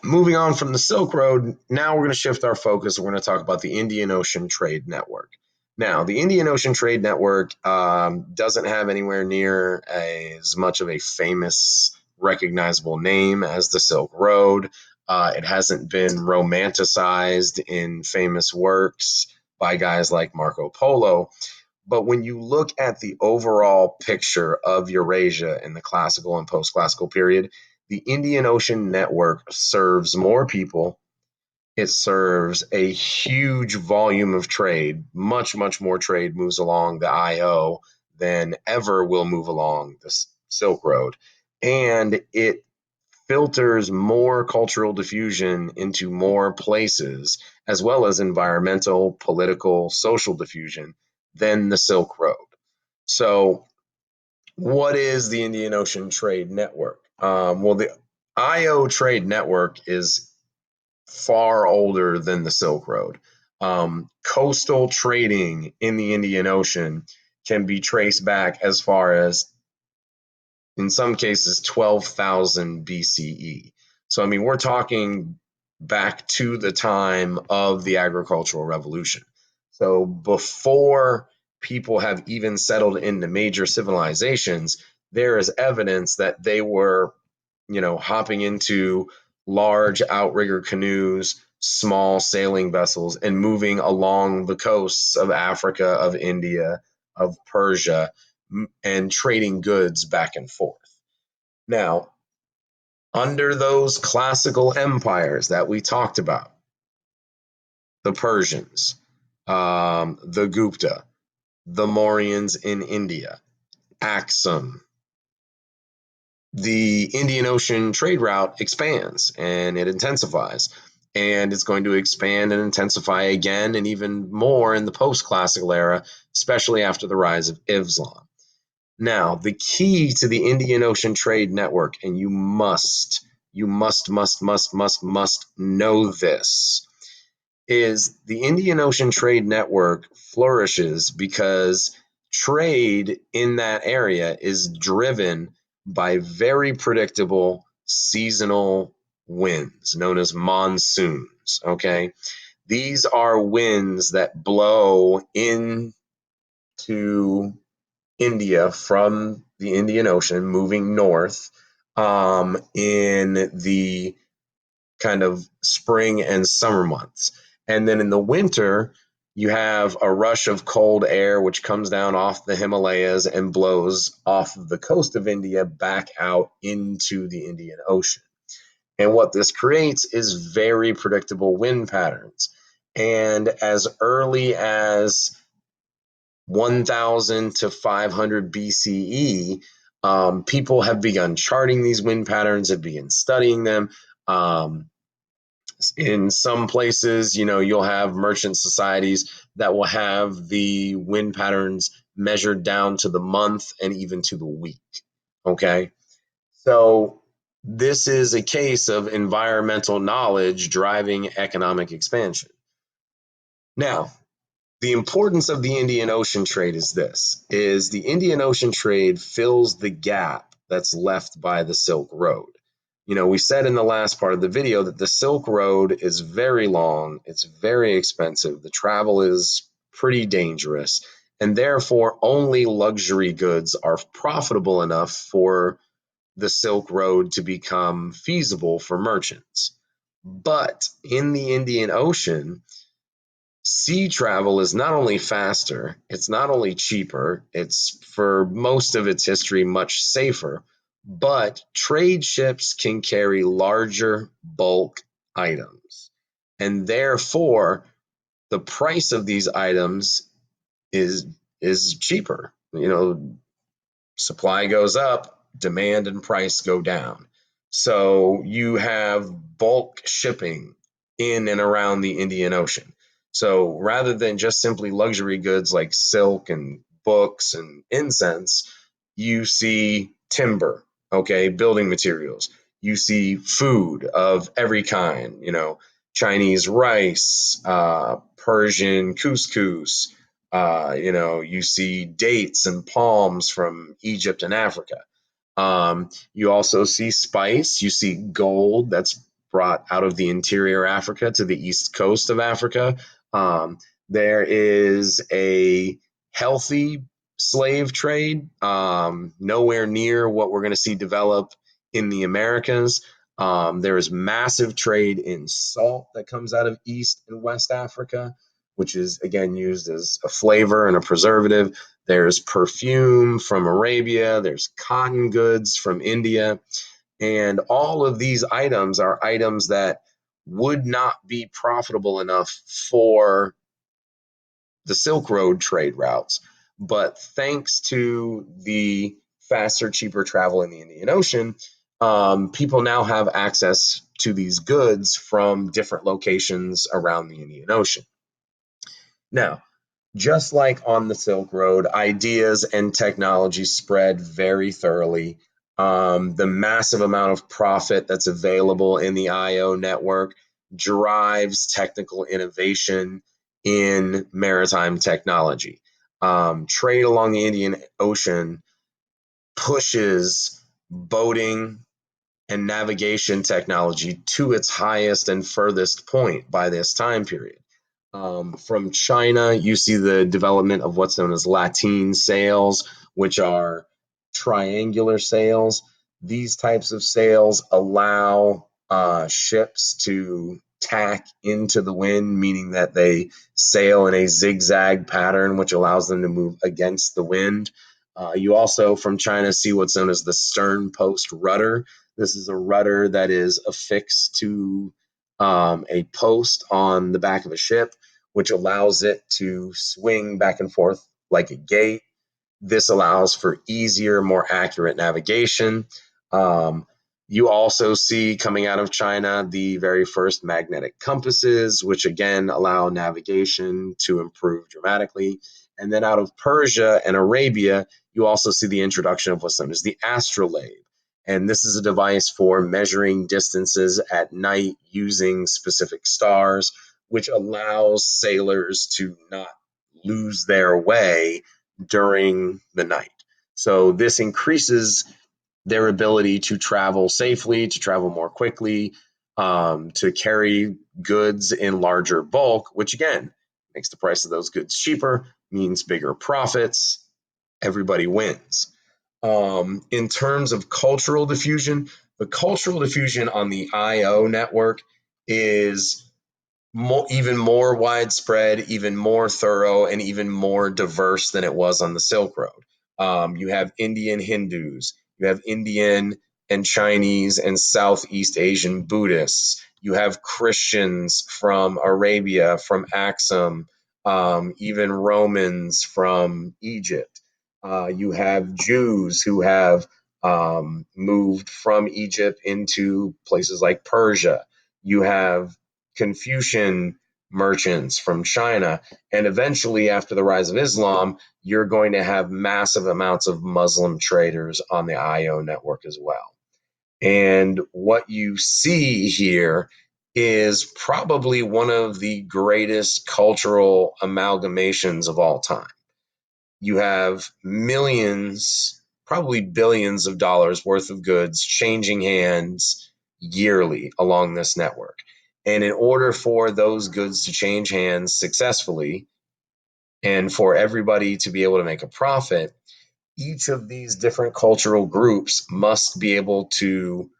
moving on from the Silk Road, now we're going to shift our focus. We're going to talk about the Indian Ocean Trade Network. Now, the Indian Ocean Trade Network doesn't have anywhere near as much of a famous, recognizable name as the Silk Road. It hasn't been romanticized in famous works by guys like Marco Polo. But when you look at the overall picture of Eurasia in the classical and post classical period, the Indian Ocean Network serves more people. It serves a huge volume of trade. Much, much more trade moves along the IO than ever will move along the Silk Road. And it filters more cultural diffusion into more places, as well as environmental, political, social diffusion than the Silk Road. So, what is the Indian Ocean Trade Network? Well, the IO Trade Network is far older than the Silk Road. Coastal trading in the Indian Ocean can be traced back as far as, in some cases, 12,000 BCE. So, I mean, we're talking back to the time of the agricultural revolution. So, before people have even settled into major civilizations, there is evidence that they were, hopping into large outrigger canoes, small sailing vessels, and moving along the coasts of Africa, of India, of Persia, and trading goods back and forth. Now, under those classical empires that we talked about, the Persians, the Gupta, the Mauryans in India, Axum, the Indian Ocean trade route expands and it intensifies. And it's going to expand and intensify again and even more in the post classical era, especially after the rise of Islam. Now, the key to the Indian Ocean Trade Network, and you must know this, is the Indian Ocean Trade Network flourishes because trade in that area is driven by very predictable seasonal winds known as monsoons. Okay. These are winds that blow into India from the Indian Ocean, moving north in the kind of spring and summer months. And then in the winter, you have a rush of cold air which comes down off the Himalayas and blows off of the coast of India back out into the Indian Ocean. And what this creates is very predictable wind patterns. And as early as 1000 to 500 BCE, people have begun charting these wind patterns, have begun studying them. In some places, you'll have merchant societies that will have the wind patterns measured down to the month and even to the week. Okay. So this is a case of environmental knowledge driving economic expansion. Now, the importance of the Indian Ocean trade is the Indian Ocean trade fills the gap that's left by the Silk Road. We said in the last part of the video that the Silk Road is very long, it's very expensive, the travel is pretty dangerous, and therefore only luxury goods are profitable enough for the Silk Road to become feasible for merchants. But in the Indian Ocean, sea travel is not only faster, it's not only cheaper, it's for most of its history much safer, but trade ships can carry larger bulk items. And therefore, the price of these items is cheaper. Supply goes up, demand and price go down. So you have bulk shipping in and around the Indian Ocean. So rather than just simply luxury goods like silk and books and incense, you see timber, okay, building materials. You see food of every kind, Chinese rice, Persian couscous, you see dates and palms from Egypt and Africa. You also see spice. You see gold that's brought out of the interior Africa to the east coast of Africa. There is a healthy slave trade, nowhere near what we're going to see develop in the Americas. There is massive trade in salt that comes out of East and West Africa, which is again used as a flavor and a preservative. There's perfume from Arabia, there's cotton goods from India, and all of these items are items that would not be profitable enough for the Silk Road trade routes. But thanks to the faster, cheaper travel in the Indian Ocean, people now have access to these goods from different locations around the Indian Ocean. Now, just like on the Silk Road, ideas and technology spread very thoroughly. The massive amount of profit that's available in the IO network drives technical innovation in maritime technology. Trade along the Indian Ocean pushes boating and navigation technology to its highest and furthest point by this time period. From China, you see the development of what's known as lateen sails, which are triangular sails. These types of sails allow ships to tack into the wind, meaning that they sail in a zigzag pattern, which allows them to move against the wind. You also, from China, see what's known as the stern post rudder. This is a rudder that is affixed to a post on the back of a ship, which allows it to swing back and forth like a gate. This allows for easier, more accurate navigation. Um, you also see coming out of China the very first magnetic compasses, which again allow navigation to improve dramatically. And then out of Persia and Arabia, you also see the introduction of what's known as the astrolabe. And this is a device for measuring distances at night using specific stars, which allows sailors to not lose their way during the night. So this increases their ability to travel safely, to travel more quickly, to carry goods in larger bulk, which again makes the price of those goods cheaper, means bigger profits. Everybody wins. In terms of cultural diffusion, the cultural diffusion on the IO network is even more widespread, even more thorough, and even more diverse than it was on the Silk Road. You have Indian Hindus, you have Indian and Chinese and Southeast Asian Buddhists, you have Christians from Arabia, from Axum, even Romans from Egypt. You have Jews who have moved from Egypt into places like Persia. You have Confucian merchants from China. And eventually, after the rise of Islam, you're going to have massive amounts of Muslim traders on the IO network as well. And what you see here is probably one of the greatest cultural amalgamations of all time. You have millions, probably billions of dollars worth of goods changing hands yearly along this network. And in order for those goods to change hands successfully and for everybody to be able to make a profit, each of these different cultural groups must be able to,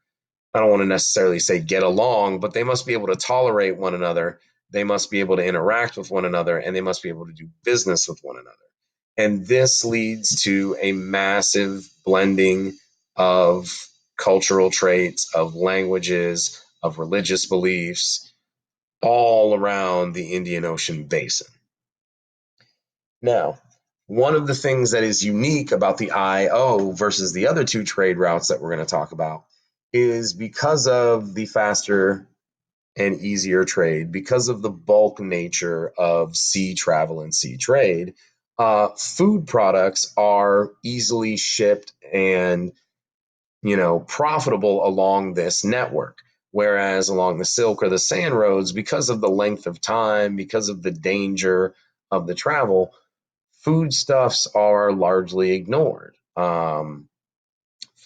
I don't want to necessarily say get along, but they must be able to tolerate one another. They must be able to interact with one another, and they must be able to do business with one another. And this leads to a massive blending of cultural traits, of languages, of religious beliefs, all around the Indian Ocean basin. Now, one of the things that is unique about the IO versus the other two trade routes that we're going to talk about is because of the faster and easier trade, because of the bulk nature of sea travel and sea trade, food products are easily shipped and profitable along this network. Whereas along the Silk or the Sand Roads, because of the length of time, because of the danger of the travel, foodstuffs are largely ignored.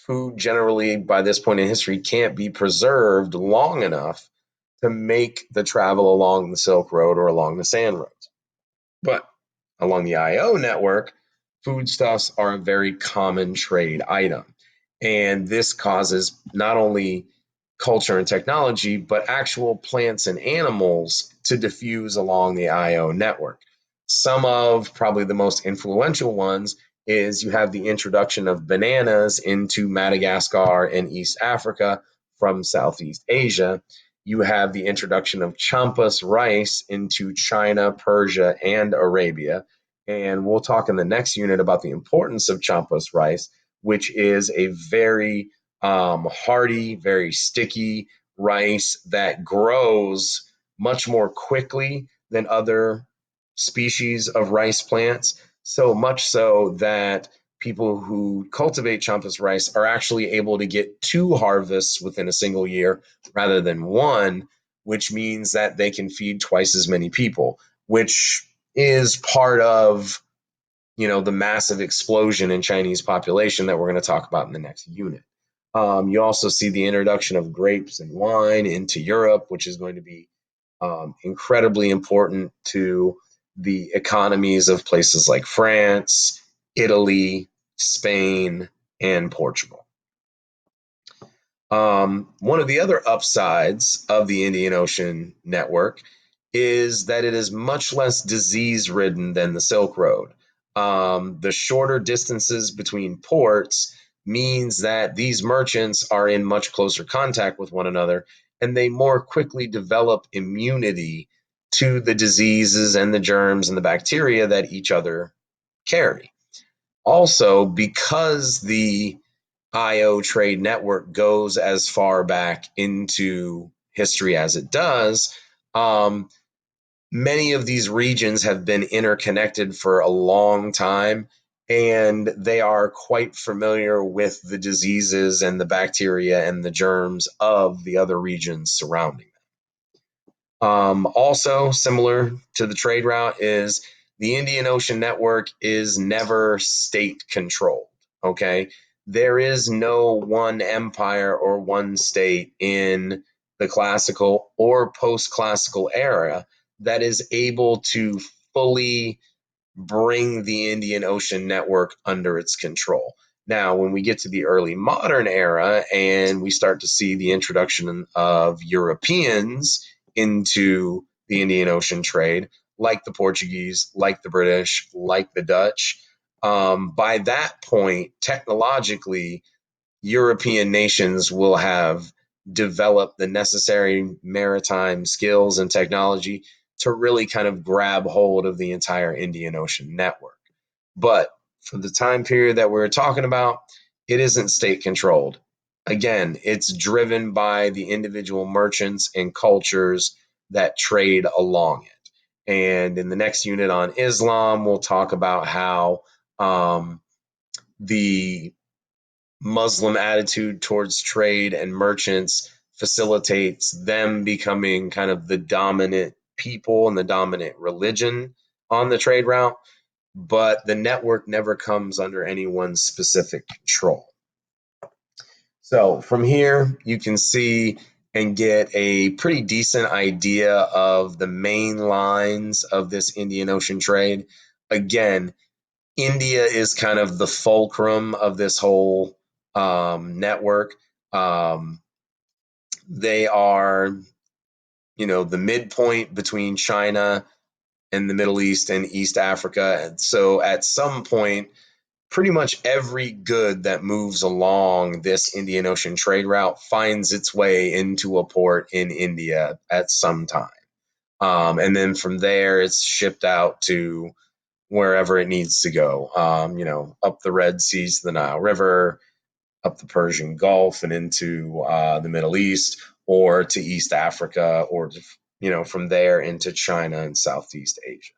food generally by this point in history can't be preserved long enough to make the travel along the Silk Road or along the sand roads. But along the IO network, foodstuffs are a very common trade item. And this causes not only culture and technology, but actual plants and animals to diffuse along the IO network. Some of probably the most influential ones is you have the introduction of bananas into Madagascar and East Africa from Southeast Asia. You have the introduction of champas rice into China, Persia, and Arabia. And we'll talk in the next unit about the importance of champas rice, which is a very hardy, very sticky rice that grows much more quickly than other species of rice plants. So much so that people who cultivate champas rice are actually able to get two harvests within a single year rather than one, which means that they can feed twice as many people, which is part of the massive explosion in Chinese population that we're going to talk about in the next unit. You also see the introduction of grapes and wine into Europe, which is going to be incredibly important to the economies of places like France, Italy, Spain, and Portugal. One of the other upsides of the Indian Ocean network is that it is much less disease ridden than the Silk Road. The shorter distances between ports means that these merchants are in much closer contact with one another and they more quickly develop immunity to the diseases and the germs and the bacteria that each other carry. Also, because the IO trade network goes as far back into history as it does, um, many of these regions have been interconnected for a long time, and they are quite familiar with the diseases and the bacteria and the germs of the other regions surrounding them. Also, similar to the trade route, is the Indian Ocean network is never state controlled. Okay. There is no one empire or one state in the classical or post classical era that is able to fully bring the Indian Ocean network under its control. Now, when we get to the early modern era and we start to see the introduction of Europeans into the Indian Ocean trade, like the Portuguese, like the British, like the Dutch, by that point, technologically, European nations will have developed the necessary maritime skills and technology to really kind of grab hold of the entire Indian Ocean network. But for the time period that we're talking about, it isn't state controlled. Again, it's driven by the individual merchants and cultures that trade along it. And in the next unit on Islam, we'll talk about how the Muslim attitude towards trade and merchants facilitates them becoming kind of the dominant people and the dominant religion on the trade route, but the network never comes under anyone's specific control. So from here, you can see and get a pretty decent idea of the main lines of this Indian Ocean trade. Again, India is kind of the fulcrum of this whole network. They are, the midpoint between China and the Middle East and East Africa. And so at some point, pretty much every good that moves along this Indian Ocean trade route finds its way into a port in India at some time. And then from there, it's shipped out to wherever it needs to go, up the Red Seas to the Nile River, up the Persian Gulf and into the Middle East, or to East Africa, or from there into China and Southeast Asia.